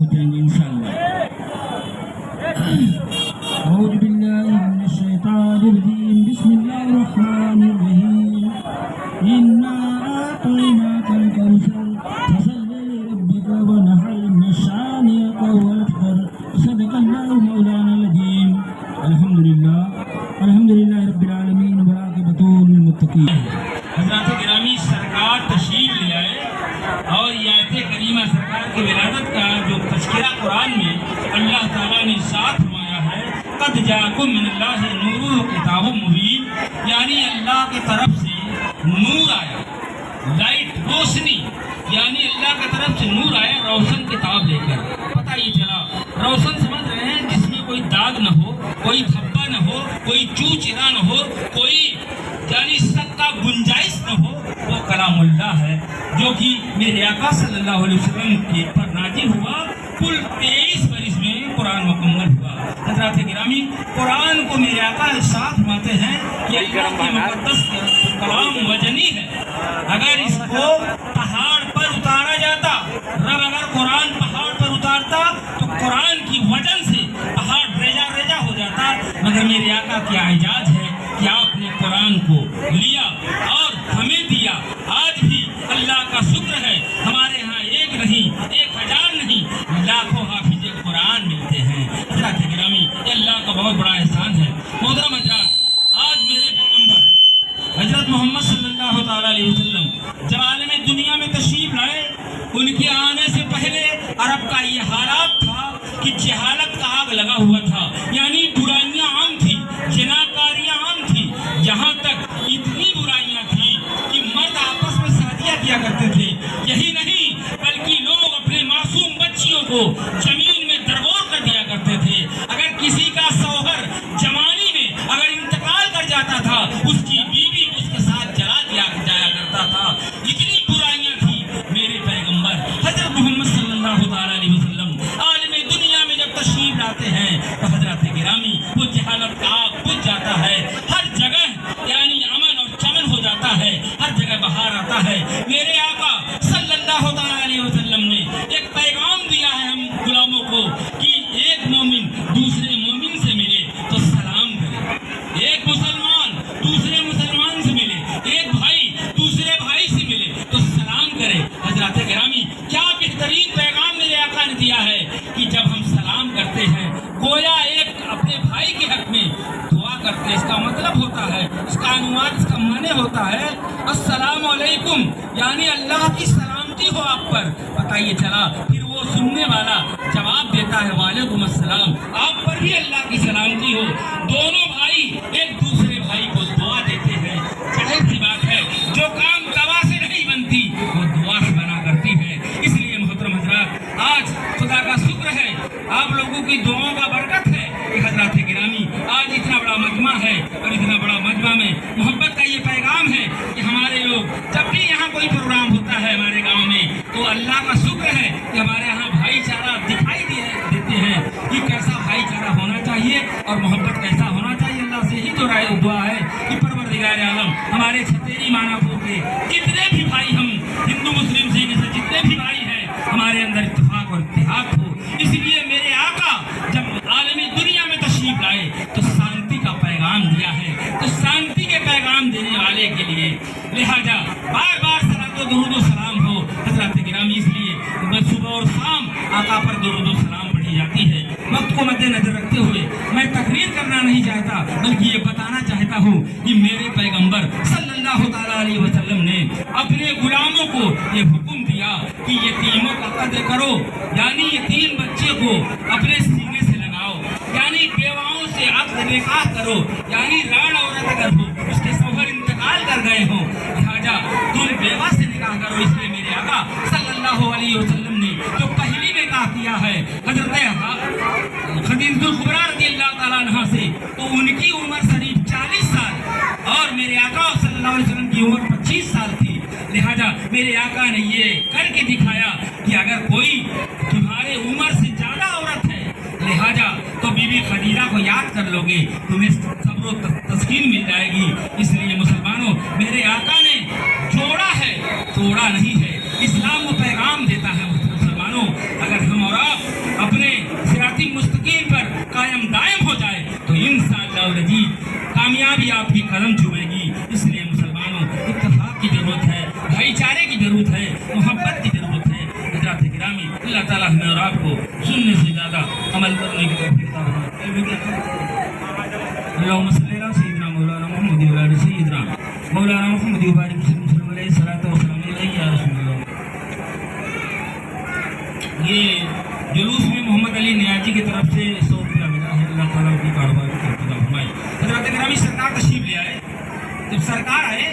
हो जाएंगे इंशाअल्लाह। औज़ु बिल्लाहि मिनश शैतानिर रजीम, बिस्मिल्लाहिर्रहमानिर्रहीम। इन्ना आतैनाकल कौसर फसल्लि लिरब्बिका वनहर, इन्न शानिअका हुवल अबतर। सदक़ल्लाहु मौलानाल अज़ीम। अल्हम्दुलिल्लाह रब्बिल आलमीन व आक़िबतुल मुत्तक़ीन। हज़रत गिरामी सरकार तशरीफ ले आए और ये आयत करीमा सरकार की विलादत का जो तज़किरा कुरान में अल्लाह ताला ने साथ फरमाया है, क़द जाअकुम मिनल्लाहि नूरुन व किताबुम मुबीन, यानी अल्लाह की तरफ से नूर आया, लाइट, रोशनी, यानी अल्लाह की तरफ से नूर आया रोशन किताब लेकर। पता ये चला, रोशन समझ रहे हैं जिसमें कोई दाग न हो, कोई धब्बा न हो, कोई चूचिरा न हो, कोई यानी शक का गुंजाइश न हो, वो कलामुल्लाह है जो कि मेरे आका सल्लल्लाहु अलैहि वसल्लम के पर नाजिल हुआ। कुल 23 बरिस में कुरान मुकम्मल हुआ। हज़रत गिरामी कुरान को मेरे आका साथ फरमाते हैं कि अल्लाह की मुक़द्दस कलाम वजनी है। अगर इसको पहाड़ पर उतारा जाता, रब अगर कुरान पहाड़ पर उतारता तो कुरान की वजन से पहाड़ रेजा रेजा हो जाता। मगर मेरे आका क्या एजाज है कि आपने कुरान को लिया और हमें दिया। आज भी अल्लाह का शुक्र है, हमारे यहाँ एक नहीं, 1000 नहीं, लाखों हाफिज कुरान मिलते हैं। हज़रत गिरामी, ये अल्लाह का बहुत बड़ा एहसान है। मोहतरम हज़रात, आज मेरे पैगंबर हज़रत मोहम्मद सल्लल्लाहु ताला अलैहि वसल्लम जब आलम दुनिया में तशरीफ लाए, उनके आने से पहले अरब का ये हालात था कि जहालत का आग लगा हुआ था, यानी बुराइयां आम थी, जिनाकारियां आम थी। यहाँ तक इतनी बुराइयां थी कि मर्द आपस में शादियां किया करते थे। यही नहीं बल्कि लोग अपने मासूम बच्चियों को जमीन में दरगोर कर दिया करते थे। अगर किसी का शौहर जवानी में अगर इंतकाल कर जाता था, उसकी बीवी उसके साथ जला दिया जाया करता था। इतनी बुराइयां थी। मेरे पैगंबर हजरत मोहम्मद सल्लल्लाहु अलैहि वसल्लम आलम दुनिया में जब तशरीफ लाते हैं तो हजरत गिरामी वो जहालत का आग बुझ जाता है। हर जगह यानी अमन और चमन हो जाता है, हर जगह बाहर आता है। मेरे आका सल्लल्लाहु अलैहि वसल्लम ने एक पैगाम दिया है हम गुलामों को कि एक मोमिन दूसरे मोमिन से मिले तो सलाम करे, एक मुसलमान दूसरे मुसलमान से मिले, एक भाई दूसरे भाई से मिले तो सलाम करे। हजरत गिरामी, क्या बेहतरीन पैगाम मेरे आका ने दिया है कि जब हम सलाम करते हैं गोया एक अपने भाई के हक में दुआ करते हैं। इसका मतलब होता है, इसका अनुवाद, इसका माने होता है अस्सलाम वालेकुम, यानी अल्लाह की सलामती हो आप पर। पता ये चला, फिर वो सुनने वाला जवाब देता है वालेकुम अस्सलाम, आप पर भी अल्लाह की सलामती हो। दोनों भाई एक दूसरे भाई को दुआ देते हैं। जाहिर सी बात है, जो काम दवा से नहीं बनती वो दुआ से बना करती है। इसलिए मोहतरम हजरात, आज खुदा का शुक्र है, आप लोगों की दुआओं का बरकत है कि हजरत गिरामी आज इतना बड़ा मजमा है और इतना बड़ा मजमा में मोहब्बत का ये पैगाम है कि हमारे लोग जब भी यहाँ कोई प्रोग्राम होता है हमारे गांव में, तो अल्लाह का शुक्र है कि हमारे यहाँ भाईचारा दिखाई देते हैं कि कैसा भाईचारा होना चाहिए और मोहब्बत कैसा होना चाहिए। अल्लाह से ही तो दुआ है कि परवरदिगार आलम हमारे छतेरी मानापुर के जितने भी भाई, हम हिंदू मुस्लिम सिख से जितने भी भाई हैं, हमारे अंदर इत्तेफाक और इत्तेहाद हो। इसलिए मेरे आका जब आलमी दुनिया में तशरीफ लाए तो शांति का पैगाम दिया है, तो शांति के पैगाम देने वाले के लिए लिहाजा बार बार सलातो दुरूद सलाम हो हजरत गिरामी। इसलिए सुबह और शाम आका पर दुरूद सलाम पढ़ी जाती है। वक्त को मद्देनजर रखते हुए मैं तकरीर करना नहीं चाहता, बल्कि ये बताना चाहता हूँ कि मेरे पैगंबर सल्लल्लाहु अलैहि वसल्लम ने अपने गुलामों को ये हुक्म दिया कि यतीमों का कद्र करो, यानी यतीम बच्चे को अपने सीने से लगाओ, यानी बेवाओं से अक्द निकाह करो, यानी राण औरत अगर हो उसके शौहर इंतकाल कर गए हो, लिहाजा तुम बेवा से निकाह करो। इसलिए मेरे आका सल्लल्लाहु अलैहि वसल्लम ने जो पहली निकाह किया है हजरत खदीजतुल कुबरा रज़ियल्लाहु ताला अन्हा से, तो उनकी उम्र करीब 40 साल और मेरे आका सल्लल्लाहु अलैहि वसल्लम की उम्र 25 साल थी। लिहाजा मेरे आका ने ये करके दिखाया कि अगर कोई तुम्हारे उम्र से ज्यादा औरत है, लिहाजा तो बीबी खदीजा को याद कर लोगे, तुम्हें सब्र तस्कीन मिल जाएगी। इसलिए मुसलमानों, मेरे आका ने जोड़ा है, तोड़ा नहीं है। इस्लाम वो पैगाम देता है मुसलमानों, अगर हम और आप ताला हमें और आपको सुनने से ज़्यादा अमल करने की तौफीक अता फरमाए। अल्लाहुम्मा सल्ली अला सय्यिदिना मौलाना मुहम्मद व अला सय्यिदिना मौलाना मुहम्मद व बारिक वसल्लम अलैहि सलातो व सलाम अलैहि या रसूलल्लाह। ये जुलूस में मोहम्मद अली नियाजी की तरफ से 100 रुपया मिला है। अल्लाह ताला उनकी कारोबार की तरक्की फरमाए। हज़रात गिरामी, सरकार तशरीफ ले आए। जब सरकार आए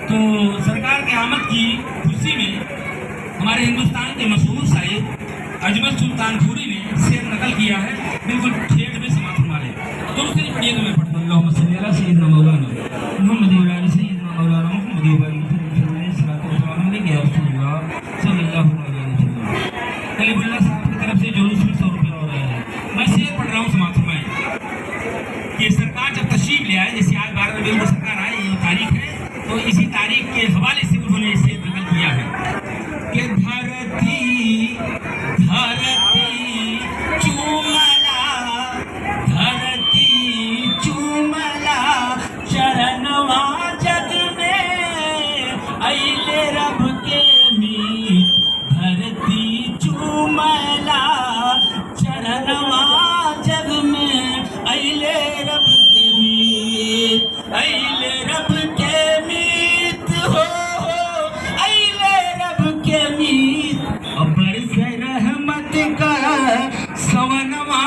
तो सरकार की आमद की खुशी में हमारे हिंदुस्तान के मशहूर शायर अजमल सुल्तानपुरी ने शेर नकल किया है, बिल्कुल ठेठ में समाप्त हमारे। तो उसके लिए पढ़िए तो मैं पढ़ता हूँ। अल्लाहुम्मा सल्ली अला सय्यिदिना मौलाना मुहम्मद व अला सय्यिदिना मौलाना मुहम्मद व बारिक वसल्लम अलैहि सलातो व सलाम अलैहि या रसूलल्लाह सल्लल्लाहु अलैहि वसल्लम। कलीमुल्लाह साहब की तरफ से जुलूस में 100 रुपया हो रहा है। मैं शेर पढ़ रहा हूँ समाप्त में कि सरकार जब तशरीफ ले आए, जैसे आज 12 रबीउल को सरकार आए, ये तारीख है, तो इसी तारीख के हवाले से उन्होंने इसे नकल किया है कि धरती धरती चूमला, धरती चूमला चरणवा जग में अइले रब के मीत। धरती चूमला चरणवा जग में अइले रब के मीत, अइले रब के मीत हो अइले रब के मीत। बरस रहमत का सवनवा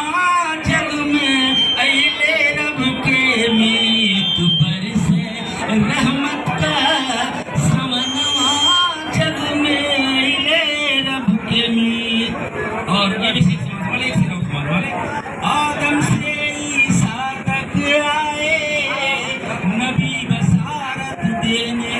जग में अइले रब के मीत। बरस रहमत का सवनवा जग में अइले रब के मीत। और ये भी सीख वाले आदम से ईसा तक आए नबी बसारत देने,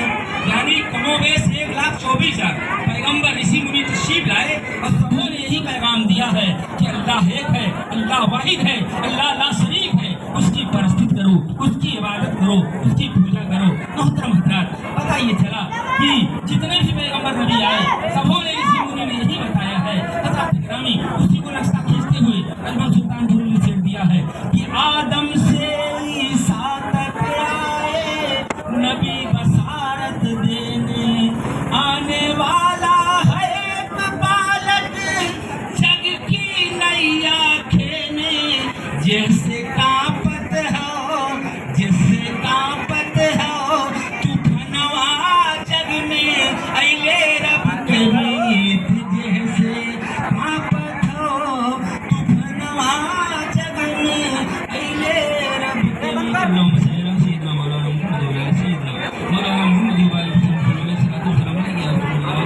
यानी कमोबेश 1,24,000 पैगंबर ऋषि मुनि तशरीफ लाए और सबों ने यही पैगाम दिया है कि अल्लाह एक है, अल्लाह वाहिद है, अल्लाह ला शरीक है, उसकी परस्तित करो, उसकी इबादत करो, उसकी पूजा करो। मोहतरम हज़रात, पता ये चला कि जितने भी पैगंबर नबी आए सबों ने ऋषि मुनि ने यही बताया है। हज़रात गिरामी, उसी को रास्ता खींचते हुए अजमल सुल्तानपुरी ने शेर दिया है कि आदम से ईसा तक आए नबी बसारत देने, आने वाला है एक बालक जग की नैया खेने। जैसे कांपत हो, जैसे कांपत हो तूफानवा जग में अइले रब के मीत। जैसे कांपत हो तूफानवा जग में अइले रब के मीत। अल्लाहुम्मा सल्ली अला सय्यिदिना मौलाना मुहम्मद व अला सय्यिदिना मौलाना मुहम्मद व बारिक वसल्लम अलैहि सलातो व सलाम अलैहि या रसूलल्लाह।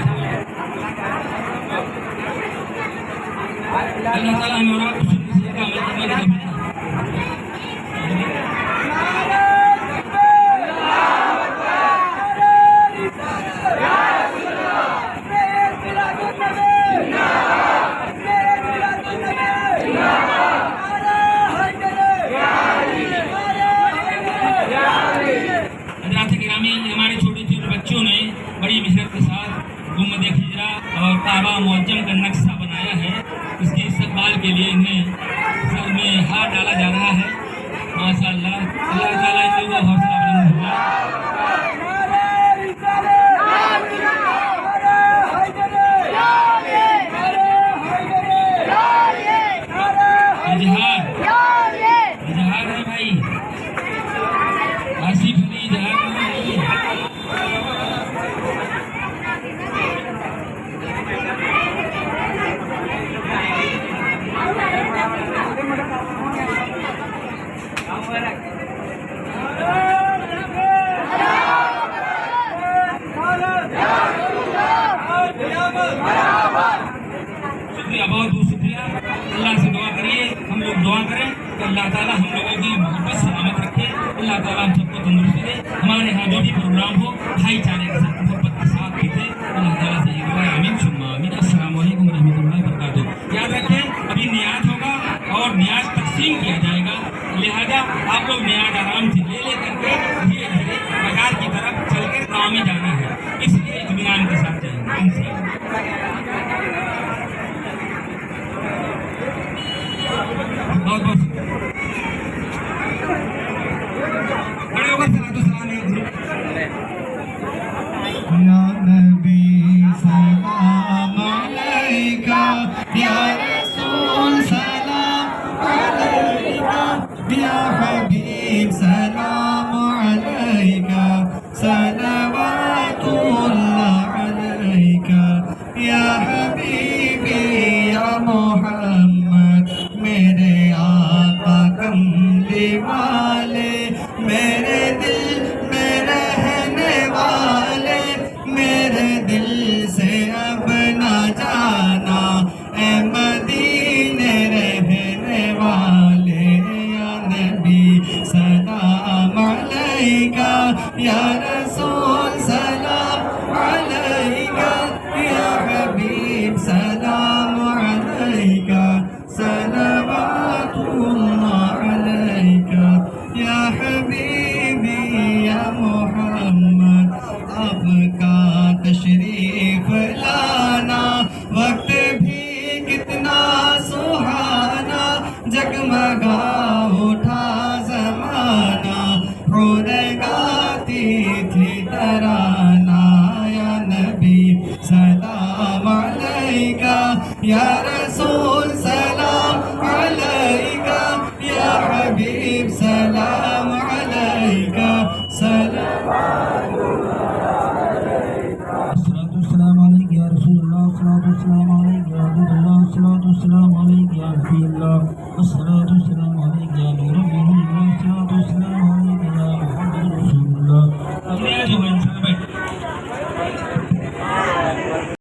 अल्लाह ताला हमें और आपको सुनने से ज़्यादा अमल करने की तौफीक अता हमारे छोटे छोटे बच्चों ने बड़ी मेहनत के साथ गुम्बद खिजरा और काबा मुअज्जम का नक्शा बनाया है। इसके इस्तकबाल के लिए इन्हें सर में हाथ डाला जा रहा है। माशाअल्लाह, अल्लाह ताला इन लोगों का हौसला बुलंद फरमाए। इजहार इजहार है भाई, आसिफ अली इजहार नहीं है। शुक्रिया, बहुत बहुत शुक्रिया। अल्लाह से दुआ करिए, हम लोग दुआ करें कि अल्लाह ताला हम लोगों की मोहब्बत सलामत रखे। अल्लाह ताला हम सबको तंदुरुस्ती दे। हमारे यहाँ जो भी प्रोग्राम हो भाईचारे के साथ मोहब्बत के साथ बीते। अल्लाह ताला से ये दुआ है। आमीन सुम्मा आमीन। अस्सलाम वालेकुम रहमतुल्लाहि व बरकातुहू। याद रखें, अभी नियाज होगा और नियाज तकसीम किया जाएगा, लिहाजा आप लोग नियाज आराम से ले करके धीरे धीरे बाजार की तरफ चलकर गाँव में जाना है, इसलिए इत्मीनान के साथ जाएंगे इंशाअल्लाह। बहुत बहुत खड़े होकर सलातो सलाम है। صلوات اللہ علیک یا حبیبی یا محمد. آپ کا تشریف لانا وقت بھی کتنا سہانا، جگمگا اٹھا زمانہ، حور گاتی تھی ترانہ. یا نبی سلام علیکہ، یا رسول سلام علیکہ، یا حبیب سلام علیکہ. السلام علیکم یا رسول اللہ، السلام علیکم یا حبیب اللہ، السلام علیکم یا نبی اللہ، السلام علیکم یا نور اللہ.